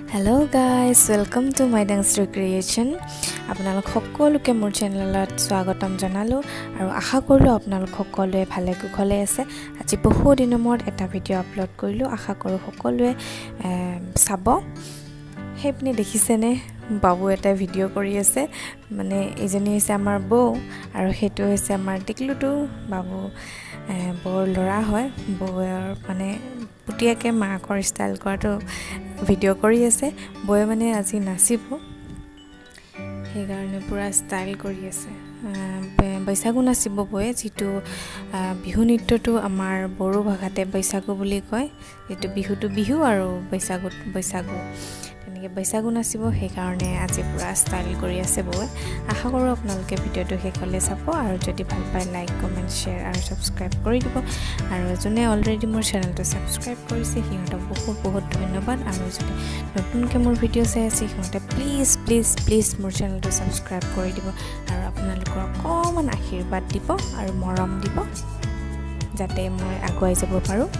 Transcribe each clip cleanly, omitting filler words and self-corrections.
Hello guys, welcome to my dance recreation. আপোনালোক সকলোকে মোৰ চেনেলত স্বাগতম জনালো আৰু আশা কৰিলো আপোনালোক সকলোৱে ভালে কুশলে আছে। আজি বহু দিনৰ মূৰত এটা ভিডিঅ' আপলোড কৰিলো। আশা কৰো সকলোৱে চাব। হেপনি দেখিছেনে বাবু এটা ভিডিঅ' কৰি আছে, মানে এজনী হৈছে আমাৰ বৌ আৰু হেতু হৈছে আমাৰ টিকলুটো বাবু বৰ ল'ৰা হয়। বৌৰ মানে পুটিয়াকে মাকৰ ষ্টাইল কৰাটো ভিডিঅ' কৰি আছে। বৌয়ে মানে আজি নাচিব, সেইকাৰণে পুৰা ষ্টাইল কৰি আছে। বৈশাগু নাচিব বৌয়ে, যিটো বিহু নৃত্যটো আমাৰ বড়ো ভাষাতে বৈশাগু বুলি কয়। যিটো বিহুটো বিহু আৰু বৈশাগু তেনেকৈ বৈশাগু নাচিব, সেইকাৰণে আজি পুৰা ষ্টাইল কৰি আছে বৌয়ে। আশা কৰোঁ আপোনালোকে ভিডিঅ'টো শেষলৈ চাব আৰু যদি ভাল পায় লাইক কমেণ্ট শ্বেয়াৰ আৰু ছাবস্ক্ৰাইব কৰি দিব। আৰু যোনে অলৰেডি মোৰ চেনেলটো ছাবস্ক্ৰাইব কৰিছে সিহঁতক বহুত বহুত ধন্যবাদ। আৰু যদি নতুনকৈ মোৰ ভিডিঅ' চাই আছে সিহঁতে প্লিজ মোৰ চেনেলটো ছাবস্ক্ৰাইব কৰি দিব আৰু আপোনালোকৰ অকণমান আশীৰ্বাদ দিব আৰু মৰম দিব, যাতে মই আগুৱাই যাব পাৰোঁ।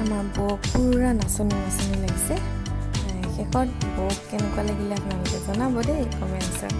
আমাৰ বৌক পুৰা নাচনি লাগিছে। শেষত বৌক কেনেকুৱা লাগিলে আপোনালোকে জনাব দেই কমেণ্টছত।